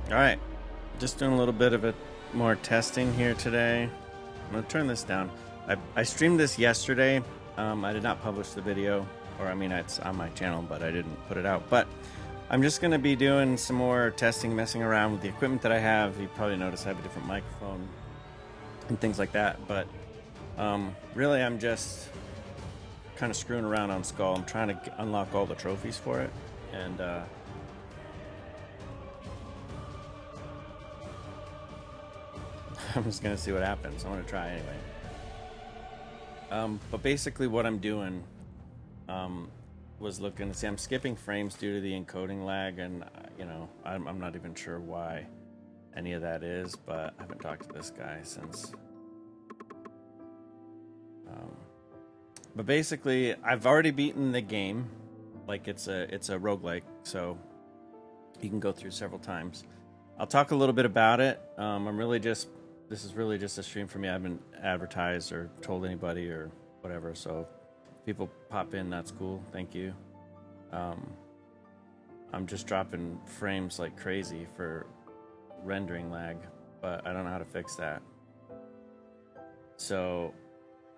All right, just doing a little bit of a more testing here today. I'm gonna turn this down. I streamed this yesterday. I did not publish the video, or I mean, it's on my channel, but I didn't put it out. But I'm just gonna be doing some more testing, messing around with the equipment that I have. You probably noticed I have a different microphone and things like that. But really, I'm just kind of screwing around on Skull. I'm trying to unlock all the trophies for it, and I'm just gonna see what happens. I'm gonna try anyway. But basically, what I'm doing was looking to see. I'm skipping frames due to the encoding lag, and I'm not even sure why any of that is. But I haven't talked to this guy since. But basically, I've already beaten the game. Like it's a roguelike, so you can go through several times. I'll talk a little bit about it. This is really just a stream for me. I haven't advertised or told anybody or whatever. So if people pop in, that's cool. Thank you. I'm just dropping frames like crazy for rendering lag, but I don't know how to fix that. So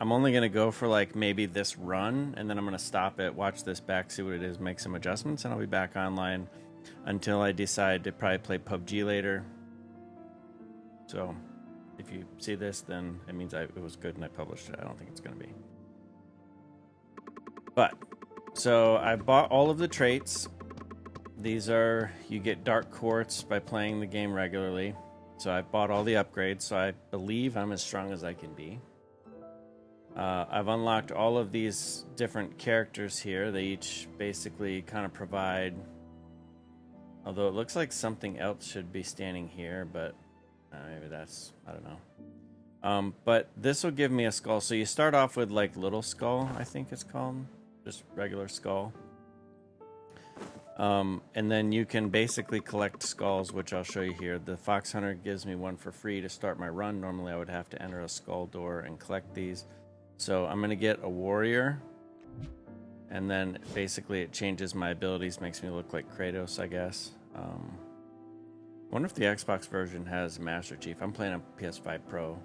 I'm only going to go for like maybe this run, and then I'm going to stop it, watch this back, see what it is, make some adjustments, and I'll be back online until I decide to probably play PUBG later. So if you see this, then it means it was good and I published it. I don't think it's going to be. But, so I bought all of the traits. These are, you get dark quartz by playing the game regularly. So I bought all the upgrades, so I believe I'm as strong as I can be. I've unlocked all of these different characters here. They each basically kind of provide, although it looks like something else should be standing here, but maybe that's, I don't know. But this will give me a skull. So you start off with like little skull, I think it's called, just regular skull. And then you can basically collect skulls, which I'll show you here. The Fox Hunter gives me one for free to start my run. Normally I would have to enter a skull door and collect these. So I'm going to get a warrior, and then basically it changes my abilities, makes me look like Kratos, I guess. I wonder if the Xbox version has Master Chief. I'm playing on PS5 Pro.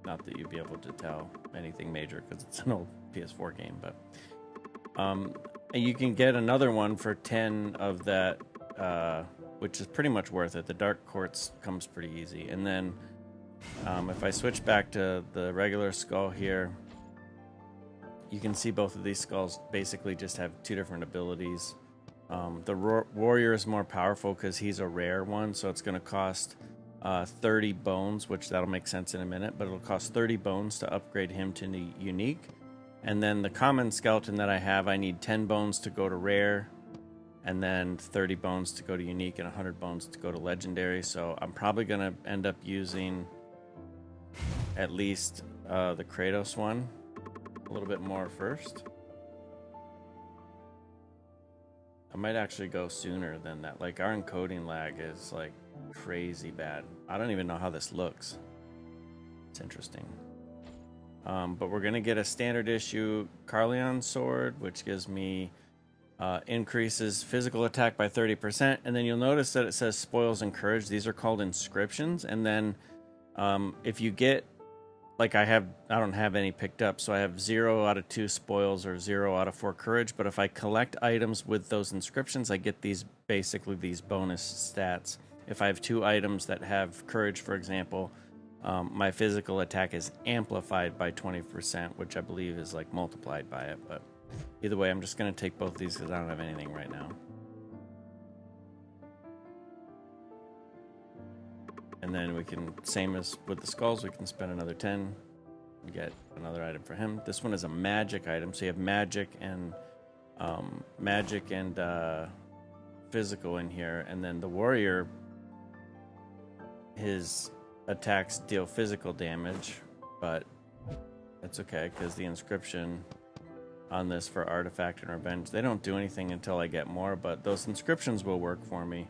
Not that you'd be able to tell anything major because it's an old PS4 game, but you can get another one for 10 of that, which is pretty much worth it. The Dark Quartz comes pretty easy. And then if I switch back to the regular skull here, you can see both of these skulls basically just have two different abilities. The warrior is more powerful because he's a rare one, so it's going to cost 30 bones, which that'll make sense in a minute, but it'll cost 30 bones to upgrade him to unique. And then the common skeleton that I have, I need 10 bones to go to rare, and then 30 bones to go to unique, and 100 bones to go to legendary. So I'm probably going to end up using at least the Kratos one a little bit more first. I might actually go sooner than that. Like, our encoding lag is like crazy bad. I don't even know how this looks. It's interesting. But we're gonna get a standard issue Carleon sword, which gives me increases physical attack by 30%, and then you'll notice that it says spoils and courage. These are called inscriptions. And then if you get, like, I don't have any picked up, so I have 0 out of 2 spoils or 0 out of 4 courage. But if I collect items with those inscriptions, I get these bonus stats. If I have 2 items that have courage, for example, my physical attack is amplified by 20%, which I believe is like multiplied by it. But either way, I'm just going to take both of these because I don't have anything right now. And then we can, same as with the skulls, we can spend another 10 and get another item for him. This one is a magic item, so you have magic and physical in here. And then the warrior, his attacks deal physical damage, but it's okay because the inscription on this for artifact and revenge, they don't do anything until I get more, but those inscriptions will work for me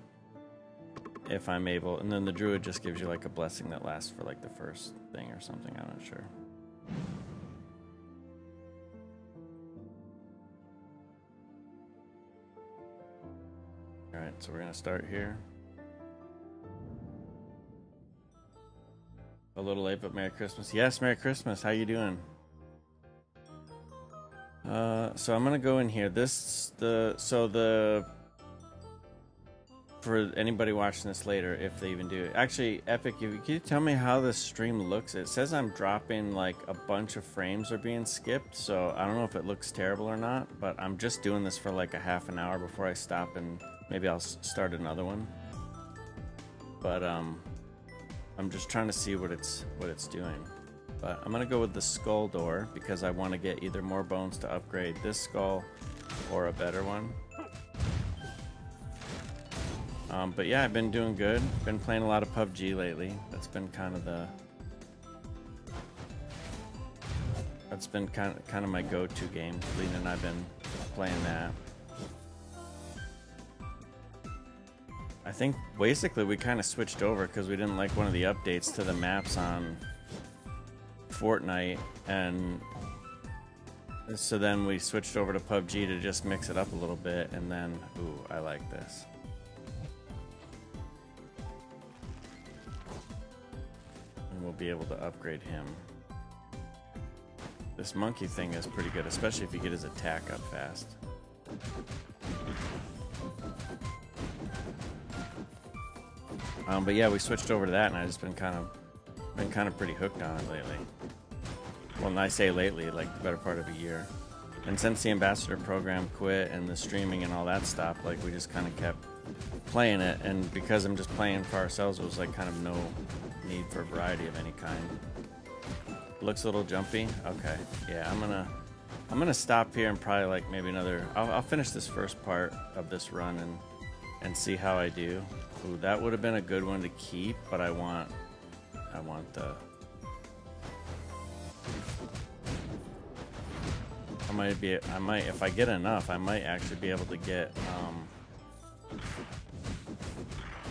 if I'm able. And then the druid just gives you like a blessing that lasts for like the first thing or something. I'm not sure. All right, so we're gonna start here. A little late, but Merry Christmas. Yes, Merry Christmas. How you doing? So I'm gonna go in here. For anybody watching this later, if they even do it. Actually, Epic, can you tell me how this stream looks? It says I'm dropping like a bunch of frames are being skipped, so I don't know if it looks terrible or not, but I'm just doing this for like a half an hour before I stop, and maybe I'll start another one. But I'm just trying to see what it's doing. But I'm gonna go with the skull door because I want to get either more bones to upgrade this skull or a better one. But yeah, I've been doing good. Been playing a lot of PUBG lately. That's been kind of my go-to game. Lena and I've been playing that. I think basically we kind of switched over because we didn't like one of the updates to the maps on Fortnite, and so then we switched over to PUBG to just mix it up a little bit, and then, ooh, I like this. We'll be able to upgrade him. This monkey thing is pretty good, especially if you get his attack up fast. But yeah, we switched over to that, and I've just been kind of pretty hooked on it lately. Well, and I say lately, like the better part of a year. And since the ambassador program quit and the streaming and all that stopped, like we just kind of kept playing it, and because I'm just playing for ourselves, it was like kind of no need for variety of any kind. Looks a little jumpy. Okay, yeah, I'm gonna stop here and probably like maybe another. I'll finish this first part of this run and see how I do. Ooh, that would have been a good one to keep, but I want the. I might if I get enough, I might actually be able to get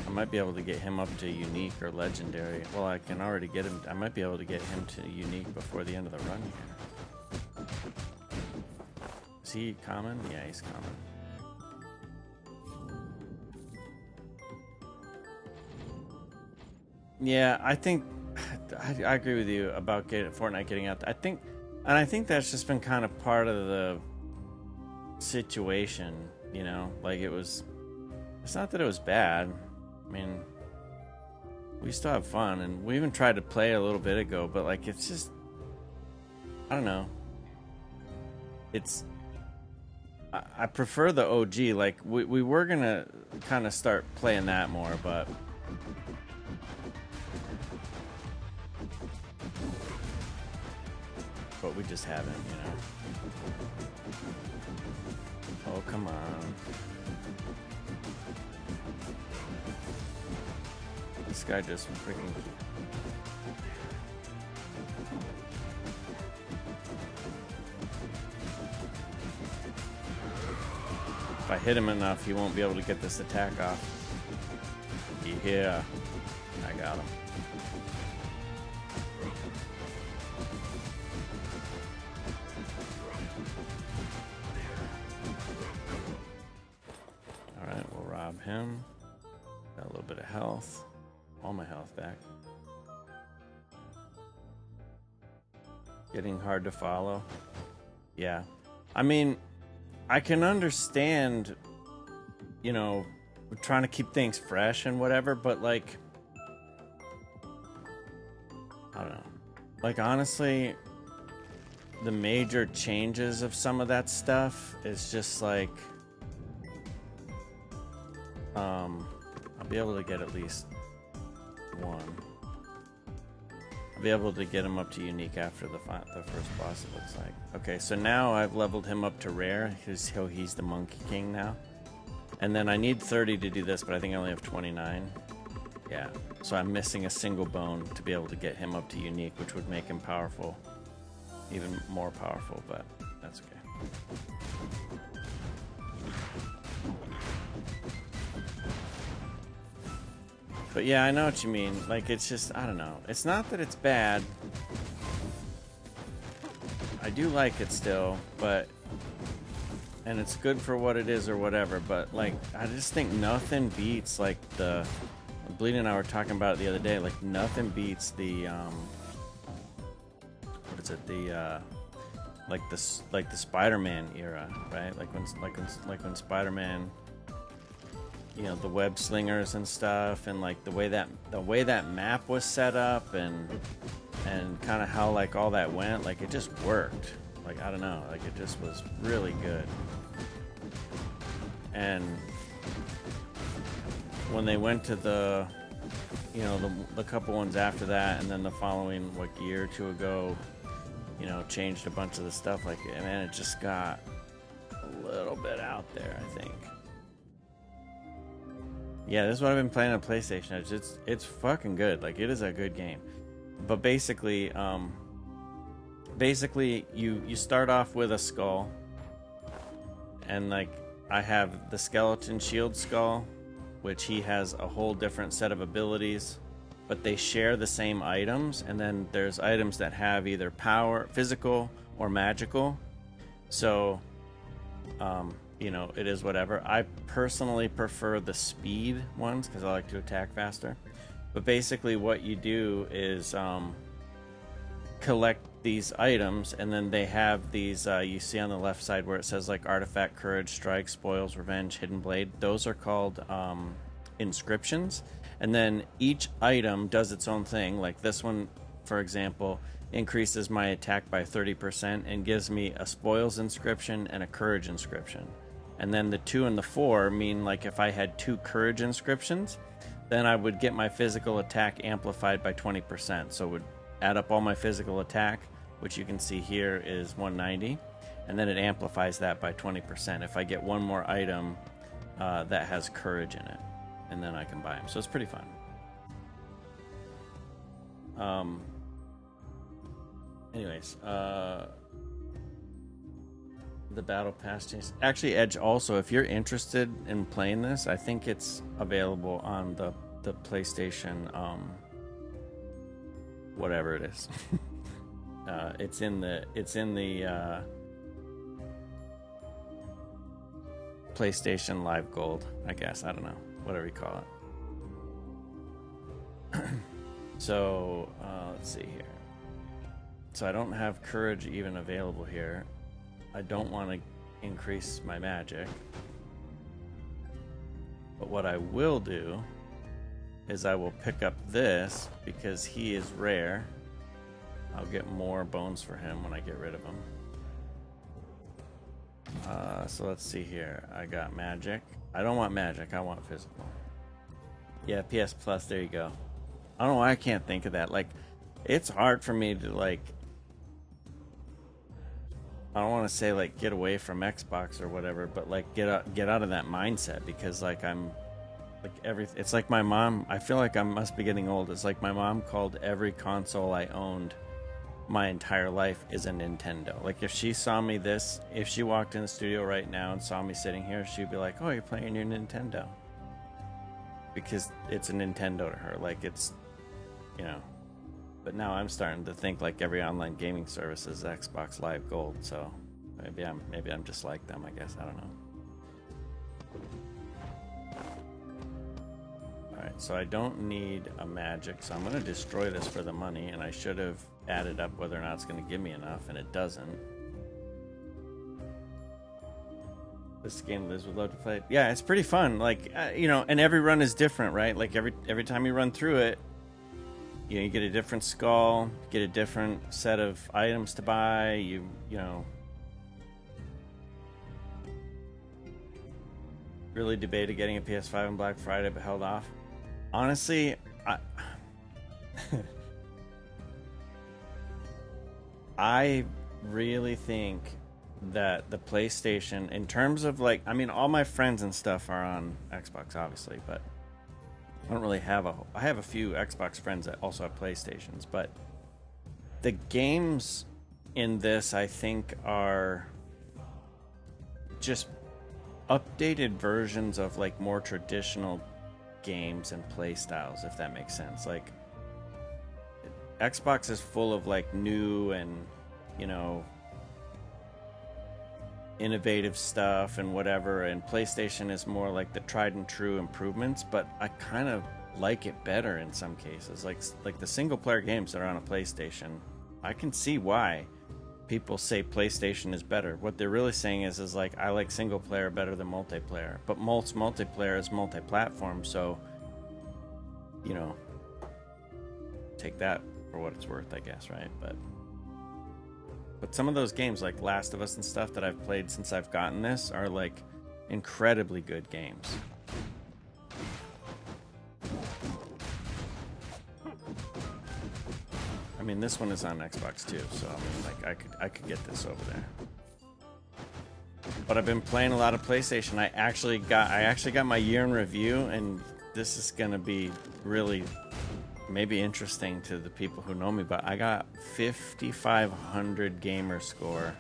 I might be able to get him up to unique or legendary. Well, I can already get him. I might be able to get him to unique before the end of the run here. Is he common? Yeah, he's common. Yeah, I think I agree with you about Fortnite getting out. I think that's just been kind of part of the situation, you know. Like it's not that it was bad. I mean, we still have fun, and we even tried to play a little bit ago, but like it's just, I don't know. I prefer the OG. Like we were gonna kind of start playing that more, but we just haven't, you know. Oh, come on. This guy just freaking... If I hit him enough, he won't be able to get this attack off. Yeah, I got him. Alright, we'll rob him. Got a little bit of health. All my health back. Getting hard to follow. Yeah. I mean, I can understand, you know, trying to keep things fresh and whatever, but like, I don't know. Like, honestly, the major changes of some of that stuff is just like, I'll be able to get at least one. I'll be able to get him up to unique after the first boss, it looks like. Okay, so now I've leveled him up to rare. He's the Monkey King now. And then I need 30 to do this, but I think I only have 29. Yeah, so I'm missing a single bone to be able to get him up to unique, which would make him powerful. Even more powerful, but that's okay. But yeah, I know what you mean. Like, it's just, I don't know. It's not that it's bad. I do like it still, but... And it's good for what it is or whatever, but, like, I just think nothing beats, like, the Bleeding and I were talking about it the other day. Like nothing beats the what is it? The like the Spider-Man era, right? Like when Spider-Man, you know, the web slingers and stuff, and like the way that map was set up, and kind of how like all that went, like it just worked. Like I don't know, like it just was really good. And when they went to the, you know, the couple ones after that, and then the following like year or two ago, you know, changed a bunch of the stuff, like, and then it just got a little bit out there, I think. Yeah, this is what I've been playing on PlayStation. It's fucking good. Like, it is a good game. But basically, you start off with a skull, and like I have the skeleton shield skull, which he has a whole different set of abilities, but they share the same items. And then there's items that have either power, physical, or magical. So, you know, it is whatever. I personally prefer the speed ones because I like to attack faster. But basically what you do is collect these items, and then they have these, you see on the left side where it says like artifact, courage, strike, spoils, revenge, hidden blade. Those are called inscriptions. And then each item does its own thing. Like this one, for example, increases my attack by 30% and gives me a spoils inscription and a courage inscription. And then the 2 and the 4 mean like if I had 2 courage inscriptions, then I would get my physical attack amplified by 20%. So it would add up all my physical attack, which you can see here is 190, and then it amplifies that by 20% if I get one more item that has courage in it, and then I can buy them. So it's pretty fun. Anyways, the battle pass change. Actually, Edge, also, if you're interested in playing this, I think it's available on the PlayStation, whatever it is. It's in the PlayStation Live Gold, I guess. I don't know, whatever you call it. So let's see here. So I don't have courage even available here. I don't want to increase my magic, but what I will do is I will pick up this because he is rare. I'll get more bones for him when I get rid of him. So let's see here. I got magic. I don't want magic, I want physical. Yeah, PS Plus, there you go. I don't know why I can't think of that. Like, it's hard for me to, like, I don't want to say like get away from Xbox or whatever, but like get out of that mindset, because like I'm like it's like my mom, I feel like I must be getting old. It's like my mom called every console I owned my entire life is a Nintendo. Like if she saw me if she walked in the studio right now and saw me sitting here, she'd be like, "Oh, you're playing your Nintendo," because it's a Nintendo to her. Like it's, you know. But now I'm starting to think like every online gaming service is Xbox Live Gold, so maybe I'm just like them, I guess. I don't know. Alright, so I don't need a magic, so I'm going to destroy this for the money, and I should have added up whether or not it's going to give me enough, and it doesn't. This game Liz would love to play. Yeah, it's pretty fun. Like, you know, and every run is different, right? Like every time you run through it, you know, you get a different skull, get a different set of items to buy. You know, really debated getting a PS5 on Black Friday, but held off. Honestly, I really think that the PlayStation, in terms of like, I mean, all my friends and stuff are on Xbox, obviously, but I don't really have I have a few Xbox friends that also have PlayStations, but the games in this, I think, are just updated versions of like more traditional games and play styles, if that makes sense. Like Xbox is full of like new and, you know, innovative stuff and whatever, and PlayStation is more like the tried and true improvements. But I kind of like it better in some cases. Like the single player games that are on a PlayStation, I can see why people say PlayStation is better. What they're really saying is like, I like single player better than multiplayer. But most multiplayer is multi-platform, so you know, take that for what it's worth, I guess, right? But some of those games like Last of Us and stuff that I've played since I've gotten this are like incredibly good games. I mean, this one is on Xbox too, so I mean, like I could get this over there. But I've been playing a lot of PlayStation. I actually got my year in review, and this is gonna be really maybe interesting to the people who know me, but I got 5,500 gamer score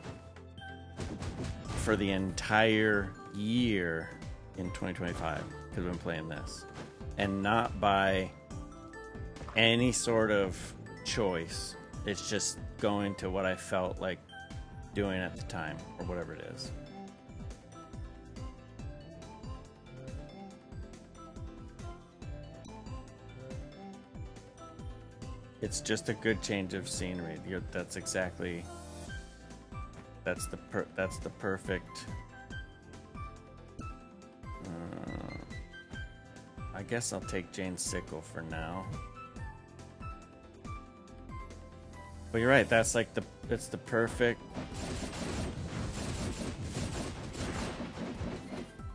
for the entire year in 2025 because I've been playing this, and not by any sort of choice. It's just going to what I felt like doing at the time or whatever it is. It's just a good change of scenery. That's exactly. That's the perfect. I guess I'll take Jane's sickle for now. But you're right. That's like it's the perfect.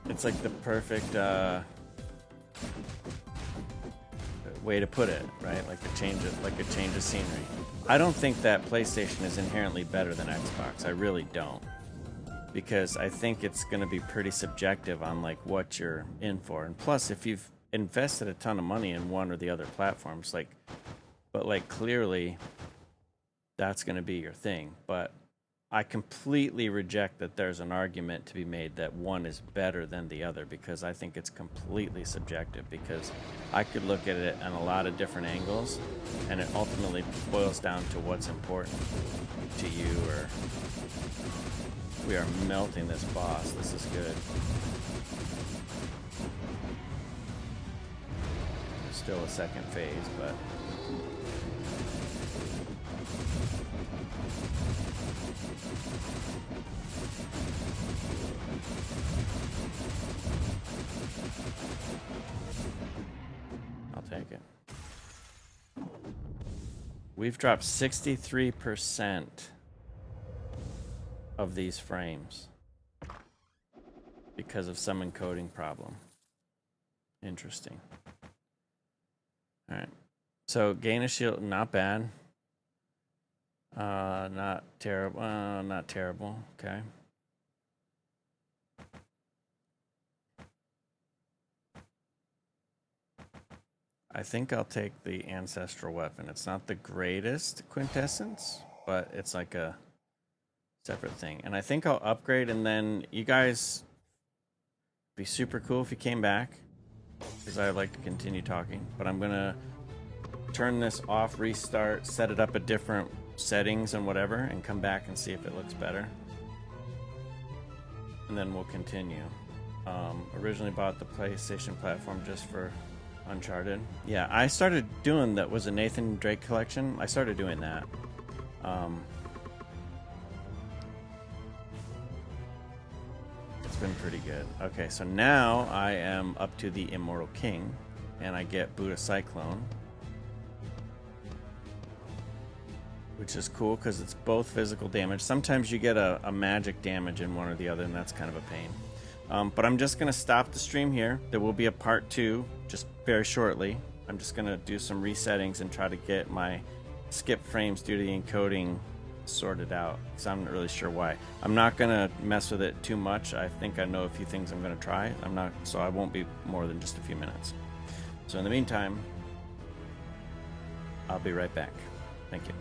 It's like the perfect. Way to put it, right? Like a change of scenery. I don't think that PlayStation is inherently better than Xbox. I really don't, because I think it's going to be pretty subjective on like what you're in for. And plus, if you've invested a ton of money in one or the other platforms, but clearly that's going to be your thing. But I completely reject that there's an argument to be made that one is better than the other, because I think it's completely subjective, because I could look at it on a lot of different angles, and it ultimately boils down to what's important to you. Or we are melting this boss. This is good. Still a second phase, but I'll take it. We've dropped 63% of these frames because of some encoding problem. Interesting. All right. So gain a shield, not bad. Not terrible. Not terrible. Okay. I think I'll take the ancestral weapon. It's not the greatest quintessence, but it's like a separate thing. And I think I'll upgrade, and then you guys, be super cool if you came back, because I'd like to continue talking. But I'm gonna turn this off, restart, set it up at different settings and whatever, and come back and see if it looks better. And then we'll continue. Originally bought the PlayStation platform just for Uncharted. Yeah, I started doing that. Was a Nathan Drake collection. I started doing that. It's been pretty good. Okay, so now I am up to the Immortal King, and I get Buddha Cyclone, which is cool because it's both physical damage. Sometimes you get a magic damage in one or the other, and that's kind of a pain. But I'm just going to stop the stream here. There will be a part 2 just very shortly. I'm just going to do some resettings and try to get my skip frames due to the encoding sorted out, because I'm not really sure why. I'm not going to mess with it too much. I think I know a few things I'm going to try. So I won't be more than just a few minutes. So in the meantime, I'll be right back. Thank you.